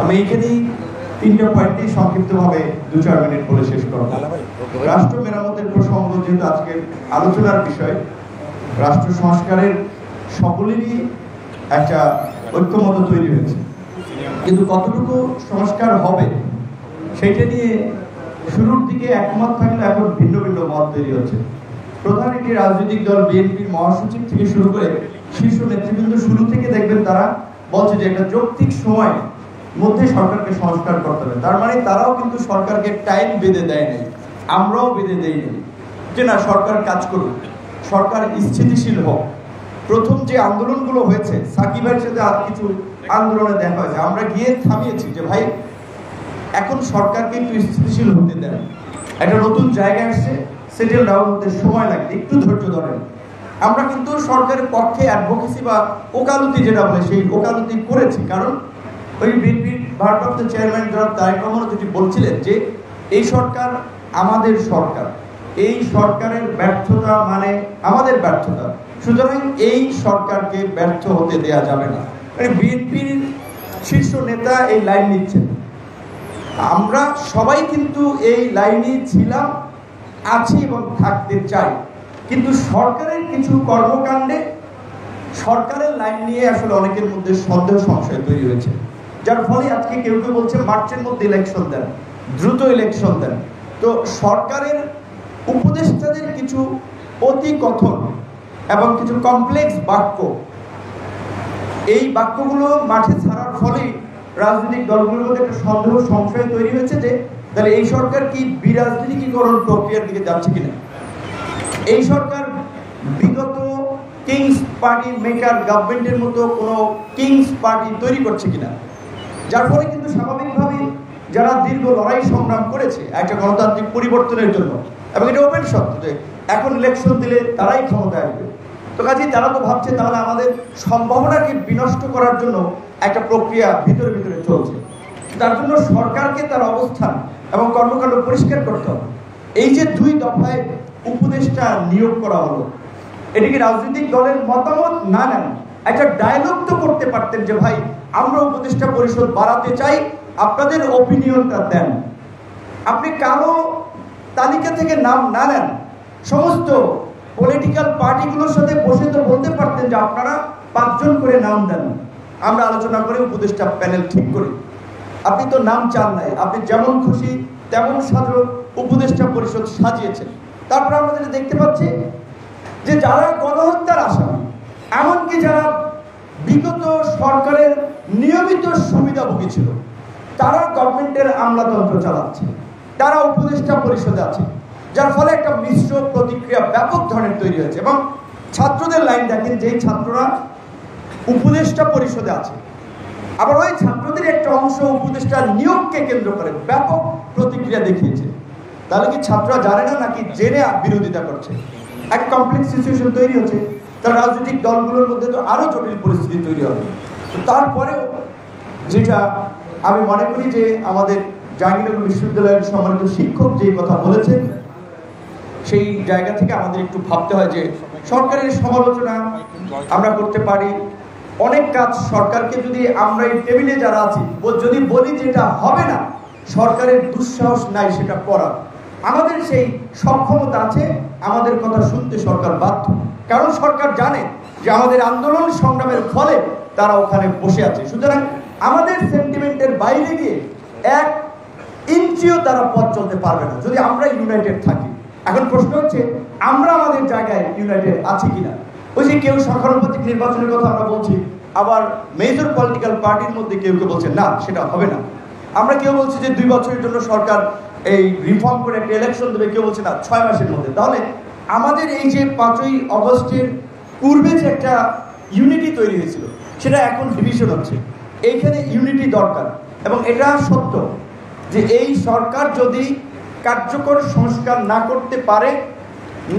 আমি এইখানেই 3টা পয়েন্টই সংক্ষিপ্তভাবে 2-4 মিনিট বলে শেষ করব। রাষ্ট্র মেরামতের প্রসঙ্গ যেহেতু আজকের আলোচনার বিষয়, রাষ্ট্র সংস্কারের সকলেরই একটা ঐক্যমত তৈরি হয়েছে, কিন্তু কতটুকু সংস্কার হবে সেটা নিয়ে শুরুর দিকে একমত থাকলে এখন ভিন্ন ভিন্ন মত তৈরি হচ্ছে। প্রধান একটি রাজনৈতিক দল বিএনপির মহাসচিব থেকে শুরু করে শীর্ষ নেতৃবৃন্দ শুরু থেকে দেখবেন তারা বলছে যে একটা যৌক্তিক সময় মধ্যে সরকারকে সংস্কার করতে হবে। তার মানে তারাও কিন্তু সরকারকে টাইম বেঁধে দেয় নাই, আমরাও বেঁধে দেই নাই যে না সরকার কাজ করুক, সরকার স্থিতিশীল হোক। প্রথম যে আন্দোলনগুলো হয়েছে, সাকিবের সাথে আর কিছু আন্দোলনে দেখা হয়েছে, আমরা গিয়ে থামিয়েছি যে ভাই এখন সরকারকে একটু স্থিতিশীল হতে দেন, একটা নতুন জায়গায় আসছে, সেটেল ডাউন হতে সময় লাগবে, একটু ধৈর্য ধরেন। আমরা কিন্তু সরকারের পক্ষে অ্যাডভোকেসি বা ওকালতি যেটা বলে সেই ওকালতি করেছি, কারণ ওই বিএনপির ভারপ্রাপ্ত চেয়ারম্যান জনাব তারেক রহমান যেটি বলছিলেন যে এই সরকার আমাদের সরকার, এই সরকারের ব্যর্থতা মানে আমাদের ব্যর্থতা, সুতরাং এই সরকারকে ব্যর্থ হতে দেয়া যাবে না। মানে বিএনপির শীর্ষ নেতা এই লাইন নিচ্ছেন, আমরা সবাই কিন্তু এই লাইনে ছিলাম, আছি এবং থাকতে চাই। কিন্তু সরকারের কিছু কর্মকাণ্ডে সরকারের লাইন নিয়ে আসলে অনেকের মধ্যে সন্দেহ সংশয় তৈরি হয়েছে, যার ফলে আজকে কেউ কেউ বলছে মার্চের মধ্যে ইলেকশন দেন, দ্রুত ইলেকশন দেন। তো সরকারের উপদেষ্টাদের কিছু অতি কথন এবং কিছু কমপ্লেক্স বাক্য, এই বাক্যগুলো মাঠে ছাড়ার ফলেই রাজনৈতিক দলগুলোর মধ্যে একটা সন্দেহ সংশয় তৈরি হয়েছে যে তাহলে এই সরকার কি বিরাজনীতিকরণ প্রক্রিয়ার দিকে যাচ্ছে কিনা, এই সরকার বিগত কিংস পার্টি মেকার গভর্নমেন্টের মতো কোনো কিংস পার্টি তৈরি করছে কিনা। যার ফলে কিন্তু স্বাভাবিকভাবেই যারা দীর্ঘ লড়াই সংগ্রাম করেছে একটা গণতান্ত্রিক পরিবর্তনের জন্য, এবং এটা ওপেন সত্য যে এখন ইলেকশন দিলে তারাই ক্ষমতায় আসবে, তো কাজেই তারা তো ভাবছে তাহলে আমাদের সম্ভাবনাকে বিনষ্ট করার জন্য একটা প্রক্রিয়া ভিতরে ভিতরে চলছে। তার জন্য সরকারকে তার অবস্থান এবং কর্মকাণ্ড পরিষ্কার করতে হবে। এই যে 2 দফায় উপদেষ্টা নিয়োগ করা হলো, এটিকে রাজনৈতিক দলের মতামত না নেন, একটা ডায়লগ তো করতে পারতেন যে ভাই আমরা উপদেষ্টা পরিষদ বাড়াতে চাই, আপনাদের অপিনিয়নটা দেন। আপনি কারো তালিকা থেকে নাম না নেন, সমস্ত পলিটিক্যাল পার্টিগুলোর সাথে বসে তো বলতে পারতেন যে আপনারা 5 জন করে নাম দেন, আমরা আলোচনা করে উপদেষ্টা প্যানেল ঠিক করি। আপনি তো নাম চান নাই, আপনি যেমন খুশি তেমন সাজো উপদেষ্টা পরিষদ সাজিয়েছেন। তারপর আমরা যেটা দেখতে পাচ্ছি যে যারা গণহত্যার আসামি, এমনকি যারা বিগত সরকারের নিয়মিত সুবিধাভোগী ছিল, তারা গভর্নমেন্টের আমলাতন্ত্র চালাচ্ছে, তারা উপদেষ্টা পরিষদে আছে, যার ফলে একটা মিশ্র প্রতিক্রিয়া ব্যাপক ধরনের তৈরি হয়েছে। এবং ছাত্রদের লাইন দেখেন, যেই ছাত্ররা উপদেষ্টা পরিষদে আছে, আবার ওই ছাত্রদের একটা অংশ উপদেষ্টা নিয়োগকে কেন্দ্র করে ব্যাপক প্রতিক্রিয়া দেখিয়েছে। তাহলে কি ছাত্ররা জানে না নাকি জেনে বিরোধিতা করছে? এক কমপ্লেক্স সিচুয়েশন তৈরি হচ্ছে, তার রাজনৈতিক দলগুলোর মধ্যে তো আরো জটিল পরিস্থিতি তৈরি হবে। তারপরেও যেটা আমি মনে করি যে আমাদের জাহাঙ্গীরনগর বিশ্ববিদ্যালয়ের সম্মানিত শিক্ষক যে কথা বলেছেন, সেই জায়গা থেকে আমাদের একটু ভাবতে হয় যে সরকারের সমালোচনা আমরা করতে পারি, অনেক কাজ সরকারকে যদি আমরা এই টেবিলে যারা আছি যদি বলি যেটা হবে না, সরকারের দুঃসাহস নাই সেটা করার, আমাদের সেই সক্ষমতা আছে, আমাদের কথা শুনতে সরকার বাধ্য। কারণ সরকার জানে যে আমাদের আন্দোলন সংগ্রামের ফলে তারা ওখানে বসে আছে। সুতরাং আমাদের সেন্টিমেন্টের বাইরে গিয়ে 1 ইঞ্চিও তারা পথ চলতে পারবে না যদি আমরা ইউনাইটেড থাকি। এখন প্রশ্ন হচ্ছে আমরা আমাদের জায়গায় ইউনাইটেড আছি কিনা। ওই যে কেউ সংখ্যানুপাতিক নির্বাচনের কথা আমরা বলছি, আবার মেজর পলিটিক্যাল পার্টির মধ্যে কেউ কেউ বলছে না সেটা হবে না। আমরা কেউ বলছি যে 2 বছরের জন্য সরকার এই রিফর্ম করে একটা ইলেকশন দেবে, কেউ বলছে না 6 মাসের মধ্যে। তাহলে আমাদের এই যে 5ই অগস্টের পূর্বে যে একটা ইউনিটি তৈরি হয়েছিল, সেটা এখন ডিভিশন হচ্ছে। এইখানে ইউনিটি দরকার, এবং এটা সত্য যে এই সরকার যদি কার্যকর সংস্কার না করতে পারে,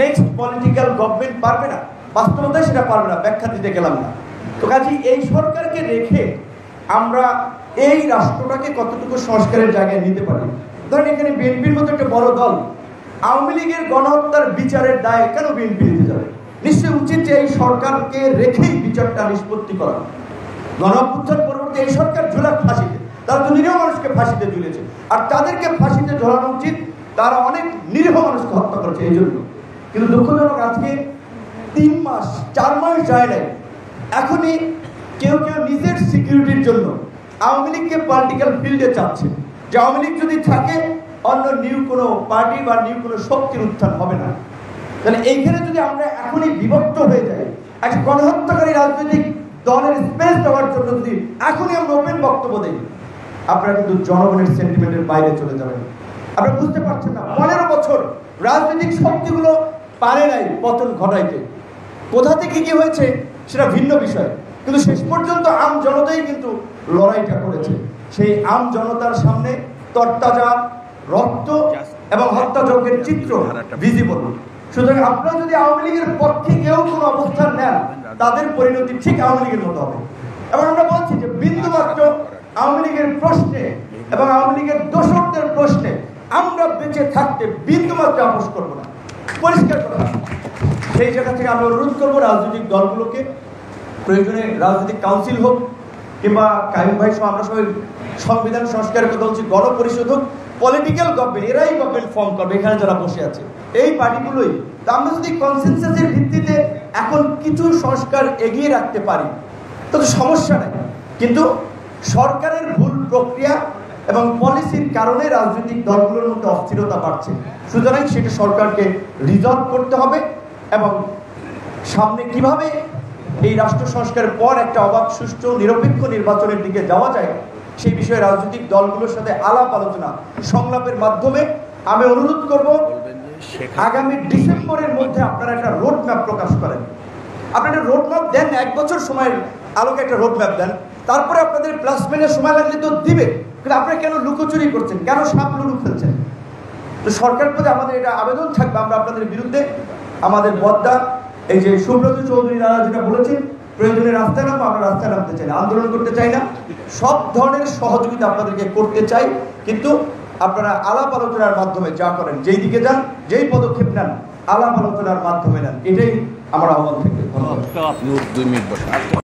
নেক্সট পলিটিক্যাল গভর্নমেন্ট পারবে না, বাস্তবতায় সেটা পারবে না, ব্যাখ্যা দিতে গেলাম না। তো কাজেই এই সরকারকে রেখে আমরা এই রাষ্ট্রটাকে কতটুকু সংস্কারের জায়গায় নিতে পারি। ধরেন এখানে বিএনপির মতো একটা বড় দল, আওয়ামী লীগের গণহত্যার বিচারের দায় কেন বিএনপি নিতে যাবে? নিশ্চয়ই উচিত যে এই সরকারকে রেখেই বিচারটা নিষ্পত্তি করা। গণঅভ্যুত্থান পরবর্তী এই সরকার ঝুলাক ফাঁসিতে, তারা তো নিরীহ মানুষকে ফাঁসিতে ঝুলিয়েছে, আর তাদেরকে ফাঁসিতে ঝোলানো উচিত। তারা অনেক নিরীহ মানুষকে হত্যা করেছে এই জন্য। কিন্তু দুঃখজনক আজকে 3 মাস 4 মাস যায় নাই, এখনই কেউ কেউ নিজের সিকিউরিটির জন্য আওয়ামী লীগকে পলিটিক্যাল ফিল্ডে চাচ্ছে যে আওয়ামী লীগ যদি থাকে অন্য নিউ কোনো পার্টি বা নিউ কোনো শক্তির উত্থান হবে না। তাহলে এইখানে যদি আমরা এখনই বিভক্ত হয়ে যাই, একটা গণহত্যাকারী রাজনৈতিক দলের স্পেস দেওয়ার জন্য যদি এখনই আমরা ওপেন বক্তব্য দিই, আপনারা কিন্তু জনগণের সেন্টিমেন্টের বাইরে চলে যাবেন। আপনারা বুঝতে পারছেন না, 15 বছর রাজনৈতিক শক্তিগুলো পারে নাই পতন ঘটাইতে। কোথা থেকে কি হয়েছে সেটা ভিন্ন বিষয়, কিন্তু শেষ পর্যন্ত আম জনতাই কিন্তু লড়াইটা করেছে। সেই আম জনতার সামনে তরতাজা রক্ত এবং হত্যাযজ্ঞের চিত্র ভিজিবল। সুতরাং আপনারা যদি আওয়ামী লীগের পক্ষে কেউ কোনো অবস্থান নেন, তাদের পরিণতি ঠিক আওয়ামী লীগের মতো হবে। এবং আমরা বলছি যে বিন্দুমাত্র আওয়ামী লীগের প্রশ্নে এবং আওয়ামী লীগের দোষরদের প্রশ্নে আমরা বেঁচে থাকতে বিন্দুমাত্র আপোষ করবো না, পরিষ্কার কথা। সেই জায়গা থেকে আমি অনুরোধ করবো রাজনৈতিক দলগুলোকে, প্রয়োজনে রাজনৈতিক কাউন্সিল হোক কিংবা কাইম ভাই সহ আমরা সবাই সংবিধান সংস্কারের কথা বলছি, গণপরিষদ হোক, পলিটিক্যাল গভর্নমেন্ট, এরাই গভর্নমেন্ট ফর্ম করবে এখানে যারা বসে আছে, এই পার্টিগুলোই। তা আমরা যদি কনসেনসাসের ভিত্তিতে এখন কিছু সংস্কার এগিয়ে রাখতে পারি তাতে সমস্যা নেই, কিন্তু সরকারের ভুল প্রক্রিয়া এবং পলিসির কারণে রাজনৈতিক দলগুলোর মধ্যে অস্থিরতা বাড়ছে। সুতরাং সেটা সরকারকে রিজলভ করতে হবে এবং সামনে কিভাবে এই রাষ্ট্র সংস্কারের পর একটা অবাধ, সুষ্ঠু, নিরপেক্ষ নির্বাচনের দিকে যাওয়া যায় সেই বিষয়ে রাজনৈতিক দলগুলোর সাথে আলাপ আলোচনা সংলাপের মাধ্যমে আমি অনুরোধ করব আগামী ডিসেম্বরের মধ্যে আপনারা একটা রোড ম্যাপ প্রকাশ করেন। আপনারা একটা রোড ম্যাপ দেন, 1 বছর সময়ের আলোকে একটা রোড ম্যাপ দেন, তারপরে আপনাদের প্লাস মাইনাস সময় লাগলে তো দিবে, কিন্তু আপনারা কেন লুকোচুরি করছেন, কেন সাপ লুডু খেলছেন? তো সরকারের প্রতি আমাদের এটা আবেদন থাকবে, আমরা আপনাদের বিরুদ্ধে আমাদের বদ্দা এই যে সুব্রত চৌধুরী দ্বারা যেটা বলেছেন, প্রয়োজনে রাস্তায় নামবো, আমরা রাস্তায় নামতে চাই না, আন্দোলন করতে চাই না, সব ধরনের সহযোগিতা আপনাদেরকে করতে চাই, কিন্তু আপনারা আলাপ আলোচনার মাধ্যমে যা করেন, যেই দিকে যান, যেই পদক্ষেপ নেন, আলাপ আলোচনার মাধ্যমে নেন, এটাই আমার আহ্বান থাকবে। ধন্যবাদ।